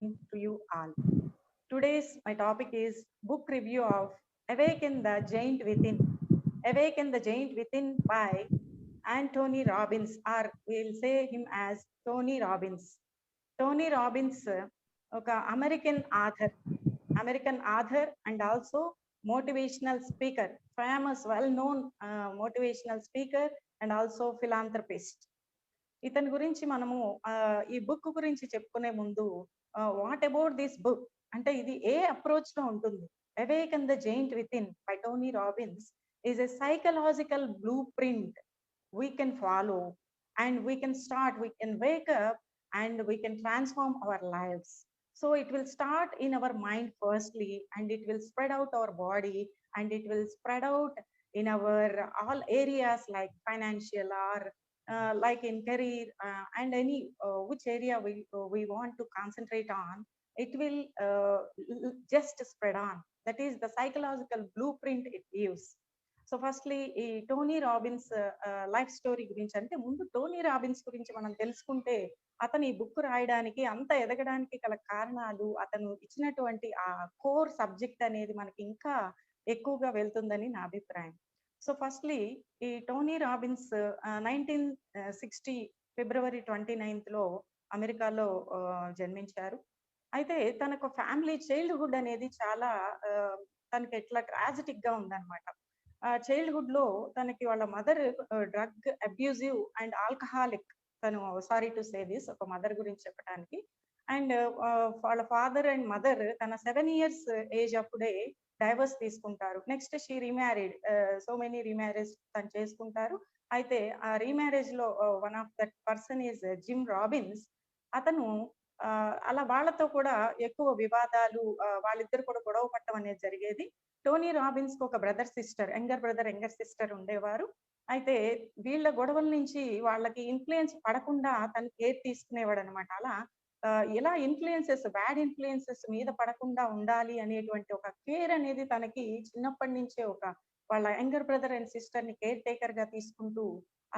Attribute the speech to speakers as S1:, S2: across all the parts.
S1: to you all. Today's my topic is book review of Awaken the Giant Within. Awaken the Giant Within by Anthony Robbins, or we'll say him as Tony Robbins. Tony Robbins, ఒక American author and also motivational speaker, famous well known motivational speaker and also philanthropist. ఇతని గురించి మనము ఈ book గురించి చెప్పుకునే ముందు what about this book అంటే ఇది ఏ అప్రోచ్ లో ఉంటుంది. Awaken the giant within by Tony Robbins is a psychological blueprint we can follow and we can start, we can wake up and we can transform our lives. So it will start in our mind firstly, and it will spread out our body, and it will spread out in our all areas like financial or like in career and any which area we want to concentrate on. It will just spread on. That is the psychological blueprint it gives. So firstly ఈ Tony Robbins life story గురించి, అంటే ముందు Tony Robbins గురించి మనం తెలుసుకుంటే అతను ఈ book రాయడానికి అంత ఎదగడానికి గల కారణాలు, అతను ఇచ్చినటువంటి ఆ కోర్ సబ్జెక్ట్ అనేది మనకి ఇంకా ఎక్కువగా వెళ్తుందని నా అభిప్రాయం. సో ఫస్ట్లీ ఈ టోనీ రాబిన్స్ 1960 ఫిబ్రవరి 29 అమెరికాలో జన్మించారు. అయితే తనకు ఫ్యామిలీ చైల్డ్హుడ్ అనేది చాలా తనకి ఎట్లా ట్రాజిటిక్ గా ఉందన్నమాట. చైల్డ్హుడ్ లో తనకి వాళ్ళ mother drug abusive and alcoholic. తను సారీ టు సే దిస్, ఒక మదర్ గురించి చెప్పడానికి. అండ్ వాళ్ళ ఫాదర్ అండ్ మదర్ తన 7 years ఏజ్ అప్పుడే డైవర్స్ తీసుకుంటారు. Next she remarried, so many remarriage తను చేసుకుంటారు. అయితే ఆ రీమ్యారేజ్ లో one of that person is Jim Robbins. అతను అలా వాళ్ళతో కూడా ఎక్కువ వివాదాలు, వాళ్ళిద్దరు కూడా గొడవ పట్టడం అనేది జరిగేది. టోనీ రాబిన్స్ కు ఒక యంగర్ బ్రదర్ యంగర్ సిస్టర్ ఉండేవారు. అయితే వీళ్ళ గొడవల నుంచి వాళ్ళకి ఇన్ఫ్లుయెన్స్ పడకుండా తను కేర్ తీసుకునేవాడు అనమాట. అలా ఎలా బ్యాడ్ ఇన్ఫ్లుయెన్సెస్ మీద పడకుండా ఉండాలి అనేటువంటి ఒక కేర్ అనేది తనకి చిన్నప్పటి నుంచే వాళ్ళ యంగర్ బ్రదర్ అండ్ సిస్టర్ ని కేర్ టేకర్ గా తీసుకుంటూ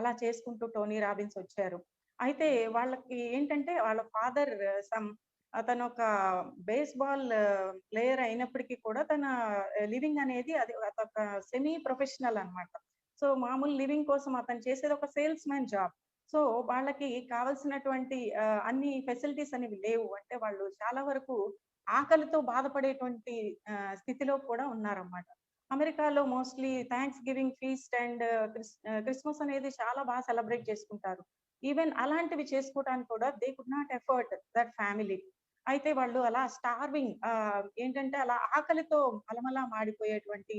S1: అలా చేసుకుంటూ టోనీ రాబిన్స్ వచ్చారు. అయితే వాళ్ళకి ఏంటంటే వాళ్ళ ఫాదర్ తను ఒక బేస్బాల్ ప్లేయర్ అయినప్పటికీ కూడా తన లివింగ్ అనేది అది ఒక సెమీ ప్రొఫెషనల్ అన్నమాట. సో మామూలు లివింగ్ కోసం అతను చేసేది ఒక సేల్స్ మ్యాన్ జాబ్. సో వాళ్ళకి కావాల్సినటువంటి అన్ని ఫెసిలిటీస్ అనేవి లేవు. అంటే వాళ్ళు చాలా వరకు ఆకలితో బాధపడేటువంటి స్థితిలో కూడా ఉన్నారన్నమాట. అమెరికాలో mostly thanks giving feast and Christmas అనేది చాలా బాగా సెలబ్రేట్ చేసుకుంటారు. ఈవెన్ అలాంటివి చేసుకోవడానికి కూడా they could not effort that family. అయితే వాళ్ళు అలా స్టార్వింగ్, ఏంటంటే అలా ఆకలితో మలమలా మాడిపోయేటువంటి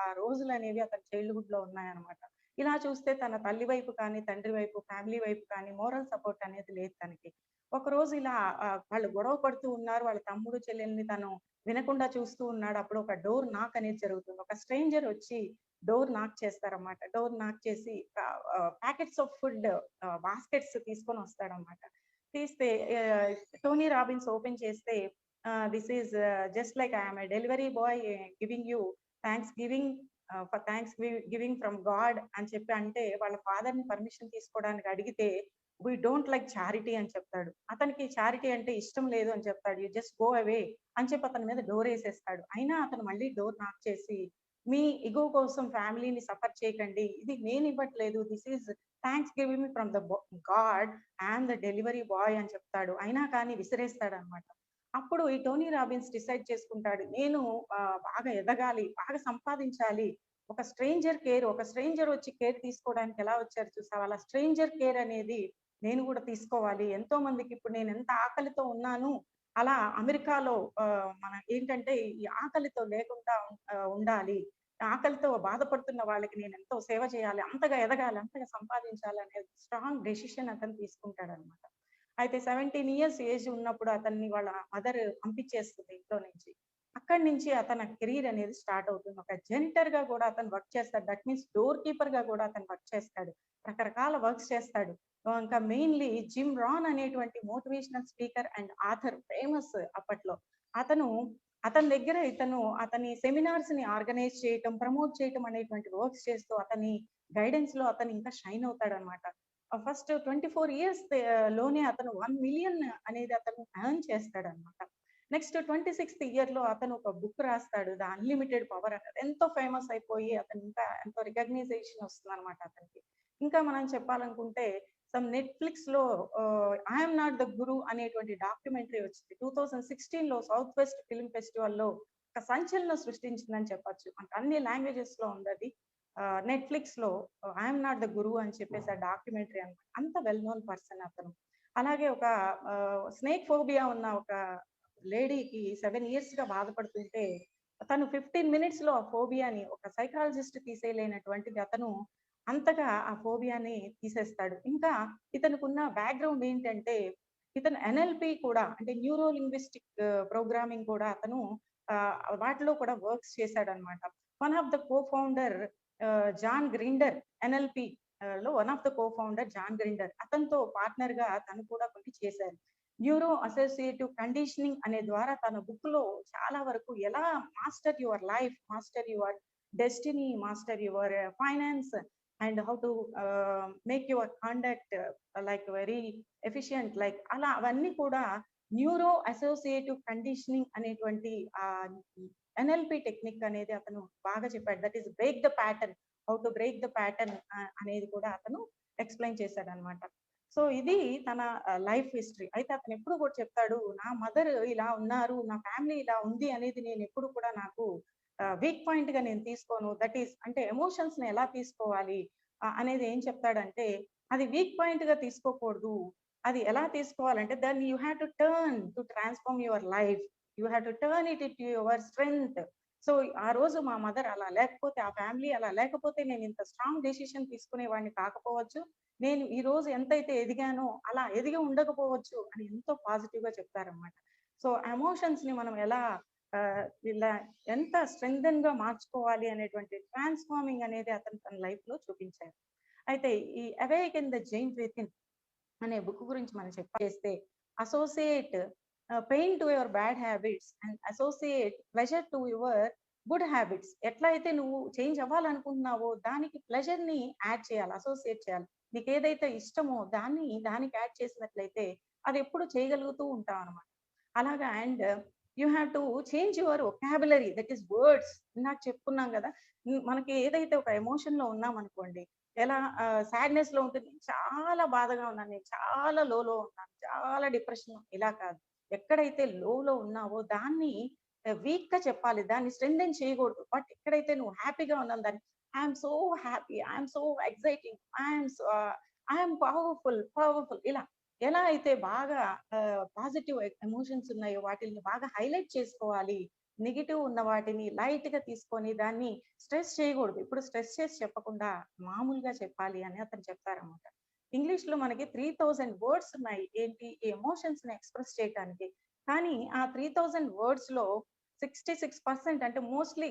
S1: ఆ రోజులు అనేవి అతని చైల్డ్హుడ్ లో ఉన్నాయన్నమాట. ఇలా చూస్తే తన తల్లి వైపు కానీ, తండ్రి వైపు, ఫ్యామిలీ వైపు కానీ మోరల్ సపోర్ట్ అనేది లేదు తనకి. ఒక రోజు ఇలా వాళ్ళు గొడవ పడుతూ ఉన్నారు. వాళ్ళ తమ్ముడు చెల్లెల్ని తను వినకుండా చూస్తూ ఉన్నాడు. అప్పుడు ఒక డోర్ నాక్ అనేది జరుగుతుంది. ఒక స్ట్రేంజర్ వచ్చి డోర్ నాక్ చేస్తారన్నమాట. డోర్ నాక్ చేసి ప్యాకెట్స్ ఆఫ్ ఫుడ్ బాస్కెట్స్ తీసుకొని వస్తాడనమాట. తీస్తే టోనీ రాబిన్స్ ఓపెన్ చేస్తే this is just like I'm a delivery boy giving you thanks giving from God అని చెప్పి, అంటే వాళ్ళ ఫాదర్ ని పర్మిషన్ తీసుకోవడానికి అడిగితే వీ డోంట్ లైక్ చారిటీ అని చెప్తాడు. అతనికి చారిటీ అంటే ఇష్టం లేదు అని చెప్తాడు. యూ జస్ట్ గో అవే అని చెప్పి అతని మీద డోర్ వేసేస్తాడు. అయినా అతను మళ్ళీ డోర్ నాక్ చేసి, మీ ఇగో కోసం ఫ్యామిలీని సఫర్ చేయకండి, ఇది నేను ఇవ్వట్లేదు, this is thanks giving me from the God and the delivery boy అని చెప్తాడు. అయినా కానీ విసిరేస్తాడు అనమాట. అప్పుడు ఈ టోనీ రాబిన్స్ డిసైడ్ చేసుకుంటాడు, నేను బాగా ఎదగాలి, బాగా సంపాదించాలి. ఒక స్ట్రేంజర్ వచ్చి కేర్ తీసుకోవడానికి ఎలా వచ్చారు చూసావా, అలా స్ట్రేంజర్ కేర్ అనేది నేను కూడా తీసుకోవాలి. ఎంతో మందికి ఇప్పుడు నేను ఎంత ఆకలితో ఉన్నాను, అలా అమెరికాలో మన ఏంటంటే ఈ ఆకలితో లేకుండా ఉండాలి, ఆకలితో బాధపడుతున్న వాళ్ళకి నేను ఎంతో సేవ చేయాలి, అంతగా ఎదగాలి, అంతగా సంపాదించాలి అనే స్ట్రాంగ్ డెసిషన్ అతను తీసుకుంటాడు అనమాట. అయితే 17 years ఏజ్ ఉన్నప్పుడు అతన్ని వాళ్ళ మదర్ పంపించేస్తుంది ఇంట్లో నుంచి. అక్కడి నుంచి అతని కెరీర్ అనేది స్టార్ట్ అవుతుంది. ఒక జెనిటర్ గా కూడా అతను వర్క్ చేస్తాడు. దట్ మీన్స్ డోర్ కీపర్ గా కూడా అతను వర్క్ చేస్తాడు. రకరకాల వర్క్స్ చేస్తాడు. ఇంకా మెయిన్లీ జిమ్ రాన్ అనేటువంటి motivational speaker and author, famous అప్పట్లో. అతని దగ్గర అతని సెమినార్స్ ని ఆర్గనైజ్ చేయటం, ప్రమోట్ చేయటం అనేటువంటి వర్క్స్ చేస్తూ అతని గైడెన్స్ లో అతను ఇంకా షైన్ అవుతాడు అనమాట. ఫస్ట్ 24 ఇయర్స్ లోనే అతను 1 మిలియన్ అనేది అతను ఎర్న్ చేస్తాడనమాట. నెక్స్ట్ 26th ఇయర్‌లో అతను ఒక బుక్ రాస్తాడు. ద అన్‌లిమిటెడ్ పవర్ అనేది. ఎంతో ఫేమస్ అయిపోయి అతను ఇంకా ఎంతో రికగ్నైజేషన్ వస్తుందనమాట అతనికి. ఇంకా మనం చెప్పాలనుకుంటే నెట్‌ఫ్లిక్స్‌లో 'ఐ యామ్ నాట్ ద గురు' అనేటువంటి డాక్యుమెంటరీ వచ్చింది. 2016లో సౌత్ వెస్ట్ ఫిల్మ్ ఫెస్టివల్‌లో ఒక సంచలనం సృష్టించిందని చెప్పొచ్చు. అంటే అన్ని లాంగ్వేజెస్‌లో ఉందది. నెట్‌ఫ్లిక్స్‌లో 'ఐ యామ్ నాట్ ద గురు' అని చెప్పేసి ఆ డాక్యుమెంటరీ అన్నమాట. అంత వెల్ నోన్ పర్సన్ అతను. అలాగే ఒక స్నేక్ ఫోబియా ఉన్న ఒక లేడీకి 7 ఇయర్స్‌గా బాధపడుతుంటే తను 15 మినిట్స్‌లో ఆ ఫోబియాని ఒక సైకాలజిస్ట్ తీసేయలేనటువంటిది అతను అంతగా ఆ ఫోబియాని తీసేస్తాడు. ఇంకా ఇతనుకున్న బ్యాక్‌గ్రౌండ్ ఏంటంటే ఇతను ఎన్ఎల్‌పి కూడా అంటే న్యూరో లింగ్విస్టిక్ ప్రోగ్రామింగ్ కూడా అతను వాటిలో కూడా వర్క్స్ చేశాడన్నమాట. One of the co founder John Grinder NLP లో one of the co founder John Grinder అతనితో పార్ట్నర్ గా తను కూడా కొన్ని చేశారు. న్యూరో అసోసియేటివ్ కండిషనింగ్ అనే ద్వారా తన బుక్ లో చాలా వరకు ఎలా master your life, master your destiny, master your finance and how to make your conduct like very efficient like అలా అవన్నీ కూడా న్యూరో అసోసియేటివ్ కండిషనింగ్ అనేటువంటి ఎన్ఎల్పి టెక్నిక్ అనేది అతను బాగా చెప్పాడు. That is break the pattern, how to break the pattern అనేది కూడా అతను ఎక్స్ప్లెయిన్ చేశాడు అనమాట. సో ఇది తన లైఫ్ హిస్టరీ. అయితే అతను ఎప్పుడు కూడా చెప్తాడు, నా మదర్ ఇలా ఉన్నారు, నా ఫ్యామిలీ ఇలా ఉంది అనేది నేను ఎప్పుడు కూడా నాకు వీక్ పాయింట్ గా నేను తీసుకోను. దట్ ఈస్ అంటే ఎమోషన్స్ ని ఎలా తీసుకోవాలి అనేది ఏం చెప్తాడంటే అది వీక్ పాయింట్ గా తీసుకోకూడదు. అది ఎలా తీసుకోవాలంటే దాన్ని you have to turn to transform your life. You have to turn it to your strength. So ఆ రోజు మా మదర్ అలా లేకపోతే, ఆ ఫ్యామిలీ అలా లేకపోతే నేను ఇంత స్ట్రాంగ్ డెసిషన్ తీసుకునేవాడిని కాకపోవచ్చు. నేను ఈ రోజు ఎంతైతే ఎదిగానో అలా ఎదిగి ఉండకపోవచ్చు అని ఎంతో పాజిటివ్ గా చెప్తారన్నమాట. సో ఎమోషన్స్ ని మనం ఎలా ఇలా ఎంత స్ట్రెంగ్థెన్ గా మార్చుకోవాలి అనేటువంటి ట్రాన్స్ఫార్మింగ్ అనేది అతను తన లైఫ్ లో చూపించారు. అయితే ఈ awake in the giant within అనే బుక్ గురించి మనం చేస్తే associate pain to your bad habits and associate pleasure to your good habits. ఎట్లా అయితే నువ్వు చేంజ్ అవ్వాలనుకుంటున్నావో దానికి ప్లెజర్ ని యాడ్ చేయాలి, అసోసియేట్ చేయాలి. నీకు ఏదైతే ఇష్టమో దానికి యాడ్ చేసినట్లయితే అది ఎప్పుడు చేయగలుగుతూ ఉంటాం అనమాట. అలాగా and you have to change your vocabulary, that is words. నాకు చెప్పుకున్నాం కదా, మనకి ఏదైతే ఒక ఎమోషన్ లో ఉన్నాం అనుకోండి, ఎలా సాడ్నెస్ లో ఉంటుంది, చాలా బాధగా ఉన్నాను, నేను చాలా లోలో ఉన్నాను, చాలా డిప్రెషన్, ఇలా కాదు. ఎక్కడైతే లోలో ఉన్నావో దాన్ని వీక్ గా చెప్పాలి, దాన్ని స్ట్రెంగ్థెన్ చేయకూడదు. బట్ ఎక్కడైతే నువ్వు హ్యాపీగా ఉన్నావు దాన్ని I'm so happy, I'm so exciting, I'm powerful powerful ఇలా ఎలా అయితే బాగా పాజిటివ్ ఎమోషన్స్ ఉన్నాయో వాటిని బాగా హైలైట్ చేసుకోవాలి. నెగిటివ్ ఉన్న వాటిని లైట్ గా తీసుకొని దాన్ని స్ట్రెస్ చేయకూడదు. ఇప్పుడు స్ట్రెస్ చేసి చెప్పకుండా మామూలుగా చెప్పాలి అని అతను చెప్తారన్నమాట. ఇంగ్లీష్ లో మనకి 3000 వర్డ్స్ ఉన్నాయి ఏంటి ఈ ఎమోషన్స్ ని ఎక్స్ప్రెస్ చేయడానికి. కానీ ఆ 3000 వర్డ్స్ లో 66% అంటే మోస్ట్లీ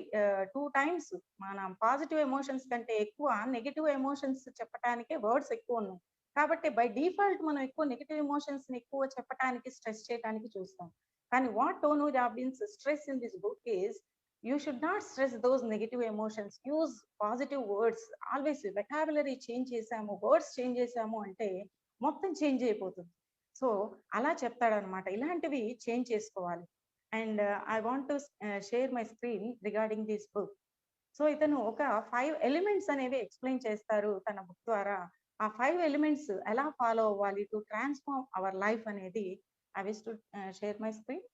S1: 2 టైమ్స్ మన పాజిటివ్ ఎమోషన్స్ కంటే ఎక్కువ నెగిటివ్ ఎమోషన్స్ చెప్పటానికే వర్డ్స్ ఎక్కువ ఉన్నాయి. కాబట్టి బై డిఫాల్ట్ మనం ఎక్కువ నెగిటివ్ ఎమోషన్స్ ని ఎక్కువ చెప్పటానికి, స్ట్రెస్ చేయడానికి చూస్తాం. కానీ what Tony Robbins stress in this book is you should not stress those negative emotions. Use positive words. Always vocabulary change చేసాము, వర్డ్స్ చేంజ్ చేసాము అంటే మొత్తం చేంజ్ అయిపోతుంది. సో అలా చెప్తాడనమాట. ఇలాంటివి చేంజ్ చేసుకోవాలి. And I want to share my screen regarding this book. So ఇతను ఒక 5 ఎలిమెంట్స్ అనేవి ఎక్స్ప్లెయిన్ చేస్తారు తన బుక్ ద్వారా. ఆ 5 ఎలిమెంట్స్ ఎలా ఫాలో అవ్వాలి టు ట్రాన్స్ఫార్మ్ అవర్ లైఫ్ అనేది I wish to share my screen.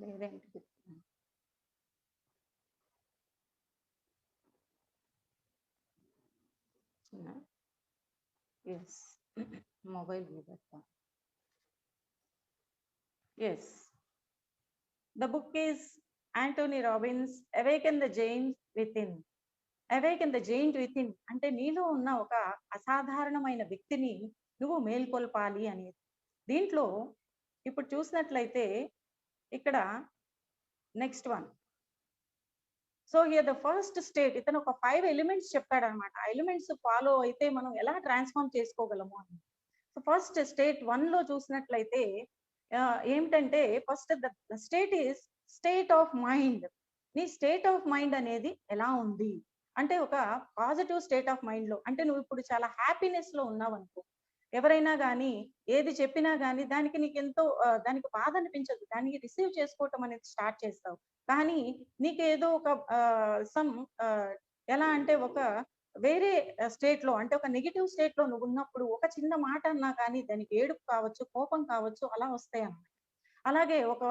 S1: లేదేంటి? ఎస్, మొబైల్ పెడతా. Yes, the book is Anthony Robbins awaken the giant within. Awaken the giant within అంటే నీలో ఉన్న ఒక అసాధారణమైన వ్యక్తిని నువ్వు మేల్కొల్పాలి అనేది. దీంట్లో ఇప్పుడు చూసినట్లయితే ఇక్కడ next one. So here the first state ఇతను ఒక 5 ఎలిమెంట్స్ చెప్తాడనమాట. ఆ ఎలిమెంట్స్ ఫాలో అయితే మనం ఎలా ట్రాన్స్ఫార్మ్ చేసుకోగలము అని. సో ఫస్ట్ స్టేట్ 1 లో చూసినట్లయితే ఏమిటంటే first state is state of mind. నీ స్టేట్ ఆఫ్ మైండ్ అనేది ఎలా ఉంది అంటే ఒక పాజిటివ్ స్టేట్ ఆఫ్ మైండ్ లో, అంటే నువ్వు ఇప్పుడు చాలా హ్యాపీనెస్ లో ఉన్నావు అనుకో, ఎవరైనా కానీ ఏది చెప్పినా కానీ దానికి నీకు ఎంతో దానికి బాధ అనిపించదు, దానికి రిసీవ్ చేసుకోవటం అనేది స్టార్ట్ చేస్తావు. కానీ నీకేదో ఒక సమ్ ఎలా అంటే ఒక వేరే స్టేట్ లో, అంటే ఒక నెగిటివ్ స్టేట్ లో నువ్వు ఉన్నప్పుడు ఒక చిన్న మాట అన్నా కానీ దానికి ఏడుపు కావచ్చు, కోపం కావచ్చు, అలా వస్తాయి అన్నమాట. అలాగే ఒక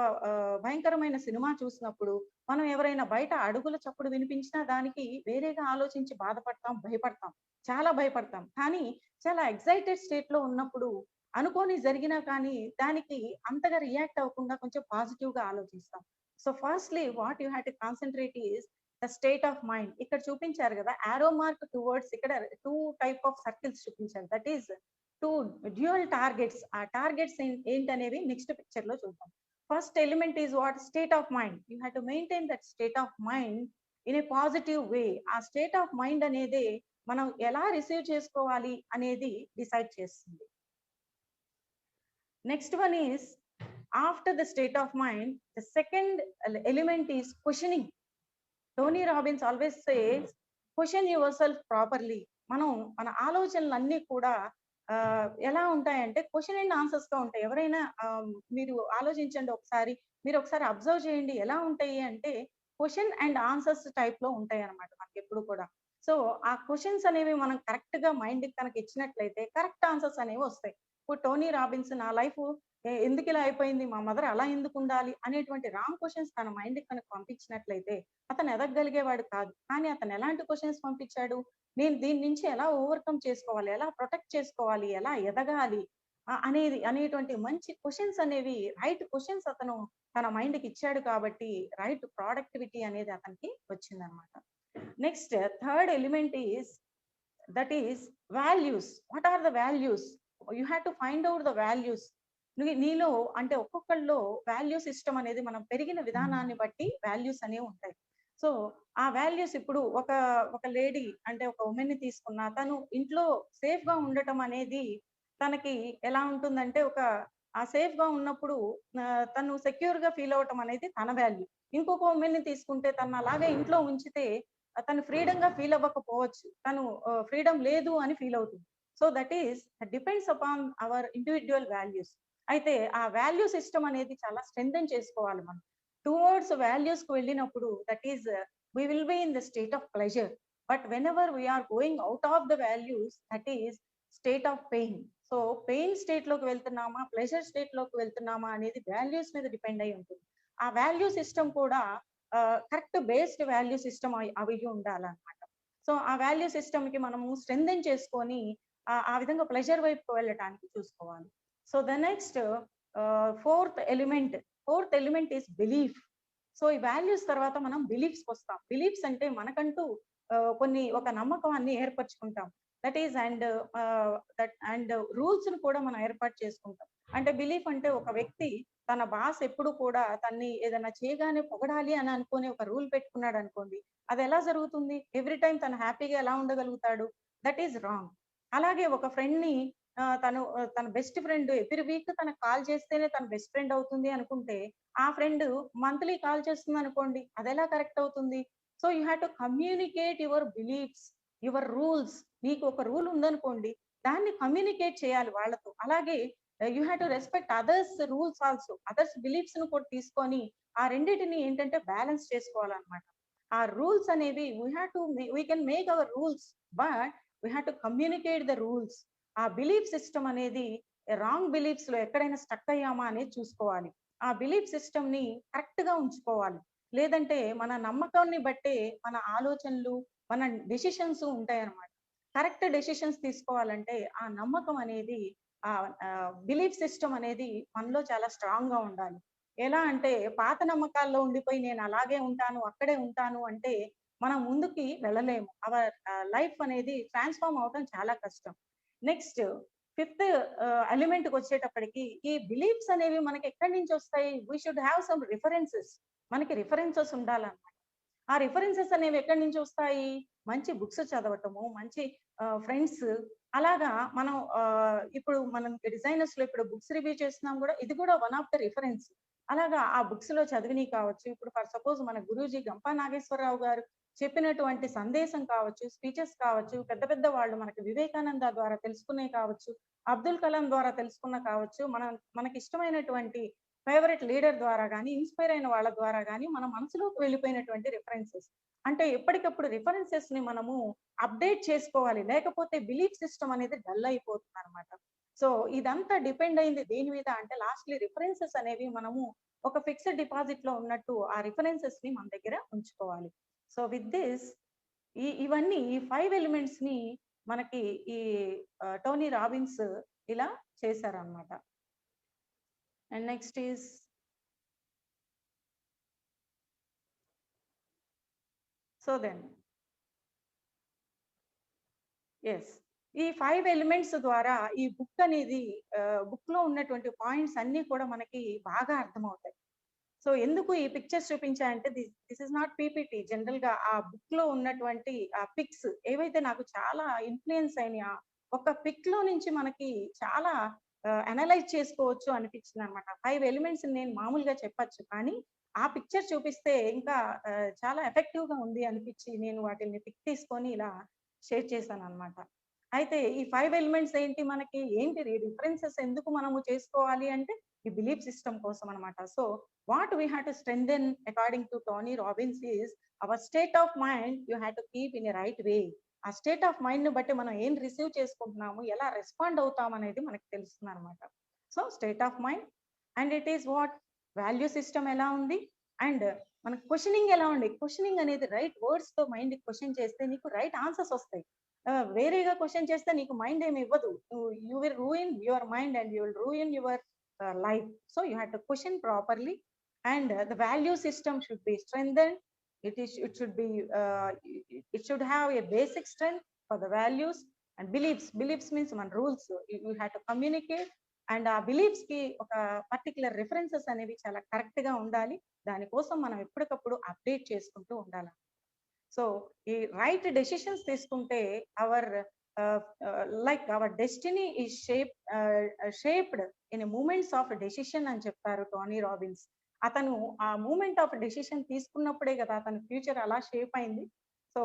S1: భయంకరమైన సినిమా చూసినప్పుడు మనం ఎవరైనా బయట అడుగుల చప్పుడు వినిపించినా దానికి వేరేగా ఆలోచించి బాధపడతాం, భయపడతాం, చాలా భయపడతాం. కానీ చాలా ఎక్సైటెడ్ స్టేట్ లో ఉన్నప్పుడు అనుకోని జరిగినా కానీ దానికి అంతగా రియాక్ట్ అవ్వకుండా కొంచెం పాజిటివ్ గా ఆలోచిస్తాం. So firstly what you have to concentrate is the state of mind. ఇక్కడ చూపించారు కదా ఆరో మార్క్ టువర్డ్స్, ఇక్కడ 2 టైప్ ఆఫ్ సర్కిల్స్ చూపించారు. That is 2 dual targets. ఆ టార్గెట్స్ ఏంటనేవి నెక్స్ట్ పిక్చర్ లో చూద్దాం. First element is what? State of mind. You have to maintain that state of mind in a positive way. ఆ state of mind అనేది మనం ఎలా receive చేసుకోవాలి అనేది డిసైడ్ చేస్తుంది. Next one is after the state of mind, the second element is questioning. Tony Robbins always says question yourself properly. మనం మన ఆలోచనలన్నీ కూడా ఎలా ఉంటాయంటే క్వశ్చన్ అండ్ ఆన్సర్స్ గా ఉంటాయి. ఎవరైనా మీరు ఆలోచించండి ఒకసారి, మీరు ఒకసారి అబ్జర్వ్ చేయండి ఎలా ఉంటాయి అంటే క్వశ్చన్ అండ్ ఆన్సర్స్ టైప్ లో ఉంటాయి అనమాట మనకి ఎప్పుడు కూడా. సో ఆ క్వశ్చన్స్ అనేవి మనం కరెక్ట్ గా మైండ్ కి కనుక ఇచ్చినట్లయితే కరెక్ట్ ఆన్సర్స్ అనేవి వస్తాయి. ఇప్పుడు టోనీ రాబిన్స్ నా లైఫ్ ఎందుకు ఇలా అయిపోయింది, మా మదర్ అలా ఎందుకు ఉండాలి అనేటువంటి రాంగ్ క్వశ్చన్స్ తన మైండ్ కి కనుక పంపించినట్లయితే అతను ఎదగలిగేవాడు కాదు. కానీ అతను ఎలాంటి క్వశ్చన్స్ పంపించాడు, నేను దీని నుంచి ఎలా ఓవర్కమ్ చేసుకోవాలి, ఎలా ప్రొటెక్ట్ చేసుకోవాలి, ఎలా ఎదగాలి అనేటువంటి మంచి క్వశ్చన్స్ అనేవి, రైట్ క్వశ్చన్స్ అతను తన మైండ్ కి ఇచ్చాడు కాబట్టి రైట్ ప్రొడక్టివిటీ అనేది అతనికి వచ్చిందనమాట. Next third element is that is values. What are the values? You have to find out the values. నీలో అంటే ఒక్కొక్కళ్ళలో వాల్యూ సిస్టమ్ అనేది మనం పెరిగిన విధానాన్ని బట్టి వాల్యూస్ అనేవి ఉంటాయి. సో ఆ వాల్యూస్ ఇప్పుడు ఒక లేడీ అంటే ఒక ఉమెన్ ని తీసుకున్నా తను ఇంట్లో సేఫ్ గా ఉండటం అనేది తనకి ఎలా ఉంటుందంటే ఆ సేఫ్ గా ఉన్నప్పుడు తను సెక్యూర్ గా ఫీల్ అవటం అనేది తన వాల్యూ. ఇంకొక ఉమెన్ ని తీసుకుంటే తను అలాగే ఇంట్లో ఉంచితే తను ఫ్రీడమ్ గా ఫీల్ అవ్వకపోవచ్చు, తను ఫ్రీడమ్ లేదు అని ఫీల్ అవుతుంది. So that is depends upon our individual values. అయితే ఆ వాల్యూ సిస్టమ్ అనేది చాలా స్ట్రెంథెన్ చేసుకోవాలి మనం. టువర్డ్స్ వాల్యూస్ కు వెళ్ళినప్పుడు that is we will be in the state of pleasure, but whenever we are going out of the values, that is state of pain. So pain state లోకి వెళ్తున్నామా, pleasure state లోకి వెళ్తున్నామా అనేది values మీద depend అయి ఉంటుంది. ఆ value system కూడా correct based value system అవి ఉండాలన్నమాట. సో ఆ వాల్యూ సిస్టమ్ కి మనము స్ట్రెంథెన్ చేసుకొని ఆ విధంగా ప్లెజర్ వైపు వెళ్ళటానికి చూసుకోవాలి. So the next fourth element is belief. So ఈ వాల్యూస్ తర్వాత మనం బిలీఫ్స్ వస్తాం. బిలీఫ్స్ అంటే మనకంటూ ఒక నమ్మకాన్ని ఏర్పరచుకుంటాం. దట్ ఈస్ అండ్ రూల్స్ ను కూడా మనం ఏర్పాటు చేసుకుంటాం. అంటే బిలీఫ్ అంటే ఒక వ్యక్తి తన బాస్ ఎప్పుడు కూడా తన్ని ఏదైనా చేయగానే పొగడాలి అని అనుకుని ఒక రూల్ పెట్టుకున్నాడు అనుకోండి, అది ఎలా జరుగుతుంది? ఎవ్రీ టైం తను హ్యాపీగా ఎలా ఉండగలుగుతాడు? That is wrong. అలాగే ఒక ఫ్రెండ్ ని తన బెస్ట్ ఫ్రెండ్ ఎవ్రీ వీక్ తనకు కాల్ చేస్తేనే తన బెస్ట్ ఫ్రెండ్ అవుతుంది అనుకుంటే ఆ ఫ్రెండ్ మంత్లీ కాల్ చేస్తుంది అనుకోండి, అది ఎలా కరెక్ట్ అవుతుంది? So you have to communicate your beliefs, your rules. నీకు ఒక రూల్ ఉందనుకోండి, దాన్ని కమ్యూనికేట్ చేయాలి వాళ్ళతో. అలాగే you have to respect others rules also. Others beliefs ను కూడా తీసుకొని ఆ రెండింటిని ఏంటంటే బ్యాలెన్స్ చేసుకోవాలన్నమాట. ఆ రూల్స్ అనేవి we can make our rules, but we have to communicate the rules. ఆ బిలీఫ్ సిస్టమ్ అనేది రాంగ్ బిలీఫ్స్ లో ఎక్కడైనా స్టక్ అయ్యామా అనేది చూసుకోవాలి. ఆ బిలీఫ్ సిస్టమ్ ని కరెక్ట్ గా ఉంచుకోవాలి. లేదంటే మన నమ్మకాన్ని బట్టే మన ఆలోచనలు, మన డెసిషన్స్ ఉంటాయి అన్నమాట. కరెక్ట్ డెసిషన్స్ తీసుకోవాలంటే ఆ నమ్మకం అనేది, ఆ బిలీఫ్ సిస్టమ్ అనేది మనలో చాలా స్ట్రాంగ్ గా ఉండాలి. ఎలా అంటే పాత నమ్మకాల్లో ఉండిపోయి నేను అలాగే ఉంటాను, అక్కడే ఉంటాను అంటే మనం ముందుకి వెళ్ళలేము. అవర్ లైఫ్ అనేది ట్రాన్స్ఫార్మ్ అవడం చాలా కష్టం. నెక్స్ట్ ఫిఫ్త్ ఎలిమెంట్ కి వచ్చేటప్పటికి ఈ బిలీఫ్స్ అనేవి మనకి ఎక్కడి నుంచి వస్తాయి? We should have some references. మనకి రిఫరెన్సెస్ ఉండాలన్నమాట. ఆ రిఫరెన్సెస్ అనేవి ఎక్కడి నుంచి వస్తాయి? మంచి బుక్స్ చదవటము, మంచి ఫ్రెండ్స్ అలాగా మనం ఇప్పుడు మనం డిజైనర్స్ లో ఇప్పుడు బుక్స్ రివ్యూ చేస్తున్నాం కూడా, ఇది కూడా వన్ ఆఫ్ ద రిఫరెన్స్. అలాగా ఆ బుక్స్ లో చదివినవి కావచ్చు. ఇప్పుడు ఫర్ సపోజ్ మన గురూజీ గంపా నాగేశ్వరరావు గారు చెప్పినటువంటి సందేశం కావచ్చు, స్పీచెస్ కావచ్చు, పెద్ద పెద్ద వాళ్ళు మనకి వివేకానంద ద్వారా తెలుసుకునే కావచ్చు, అబ్దుల్ కలాం ద్వారా తెలుసుకున్న కావచ్చు, మనకి ఇష్టమైనటువంటి ఫేవరెట్ లీడర్ ద్వారా కానీ, ఇన్స్పైర్ అయిన వాళ్ళ ద్వారా కానీ మన మనసులోకి వెళ్ళిపోయినటువంటి రిఫరెన్సెస్. అంటే ఎప్పటికప్పుడు రిఫరెన్సెస్ ని మనము అప్డేట్ చేసుకోవాలి. లేకపోతే బిలీఫ్ సిస్టమ్ అనేది డల్ అయిపోతుంది అనమాట. సో ఇదంతా డిపెండ్ అయింది దేని మీద అంటే లాస్ట్లీ రిఫరెన్సెస్ అనేవి మనము ఒక ఫిక్స్డ్ డిపాజిట్ లో ఉన్నట్టు ఆ రిఫరెన్సెస్ ని మన దగ్గర ఉంచుకోవాలి. సో విత్ దిస్ ఇవన్నీ ఈ 5 ఎలిమెంట్స్ ని మనకి ఈ టోనీ రాబిన్స్ ఇలా చేశారనమాట. And next is so then yes, ఈ 5 ఎలిమెంట్స్ ద్వారా ఈ బుక్ అనేది బుక్ లో ఉన్నటువంటి పాయింట్స్ అన్ని కూడా మనకి బాగా అర్థమవుతాయి. సో ఎందుకు ఈ పిక్చర్స్ చూపించా అంటే this is not PPT. General గా ఆ బుక్ లో ఉన్నటువంటి ఆ పిక్స్ ఏవైతే నాకు చాలా ఇన్ఫ్లుయెన్స్ అయినాయి, ఒక పిక్ లో నుంచి మనకి చాలా అనలైజ్ చేసుకోవచ్చు అనిపించింది అనమాట. 5 ఎలిమెంట్స్ నేను మామూలుగా చెప్పచ్చు, కానీ ఆ పిక్చర్ చూపిస్తే ఇంకా చాలా ఎఫెక్టివ్ గా ఉంది అనిపించి నేను వాటిని పిక్ తీసుకొని ఇలా షేర్ చేశాను అనమాట. అయితే ఈ 5 ఎలిమెంట్స్ ఏంటి, మనకి ఏంటి డిఫరెన్సెస్ ఎందుకు మనము చేసుకోవాలి అంటే ఈ బిలీఫ్ సిస్టమ్ కోసం అనమాట. So what we have to strengthen according to Tony Robbins is our state of mind you have to keep in a right way. ఆ స్టేట్ ఆఫ్ మైండ్ ని బట్టి మనం ఏం రిసీవ్ చేసుకుంటున్నాము, ఎలా రెస్పాండ్ అవుతాం అనేది మనకు తెలుస్తుంది అనమాట. So state of mind and it is what value system ఎలా ఉంది, అండ్ మనకు క్వశ్చనింగ్ ఎలా ఉంది. క్వశ్చనింగ్ అనేది రైట్ వర్డ్స్ తో మైండ్ క్వశ్చన్ చేస్తే నీకు రైట్ ఆన్సర్స్ వస్తాయి. వేరేగా క్వశ్చన్ చేస్తే నీకు మైండ్ ఏమి ఇవ్వదు. You will ruin your mind and you will ruin your life. So you have to question properly, and the value system should be strengthened. It should be it should have a basic strength for the values and beliefs means man rules. You have to communicate, and ఆ beliefs కి ఒక particular references అనేవి చాలా correct గా ఉండాలి. దానికోసం మనం ఎప్పటికప్పుడు అప్డేట్ చేసుకుంటూ ఉండాలి. సో ఈ రైట్ డెసిషన్స్ తీసుకుంటే our like our destiny is shaped in moments of decision అని చెప్పారు టోనీ రాబిన్స్. అతను ఆ మూమెంట్ ఆఫ్ డెసిషన్ తీసుకున్నప్పుడే కదా అతని ఫ్యూచర్ అలా షేప్ అయింది. సో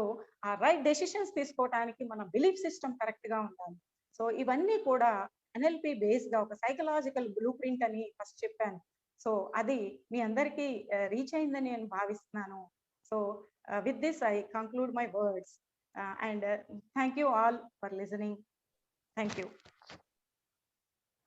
S1: ఆ రైట్ డెసిషన్స్ తీసుకోవడానికి మన బిలీఫ్ సిస్టమ్ కరెక్ట్ గా ఉండాలి. సో ఇవన్నీ కూడా ఎన్ఎల్పి బేస్ గా ఒక సైకలాజికల్ బ్లూ ప్రింట్ అని ఫస్ట్ చెప్పాను. సో అది మీ అందరికీ రీచ్ అయిందని నేను భావిస్తున్నాను. So with this I conclude my words, and thank you all for listening. Thank you.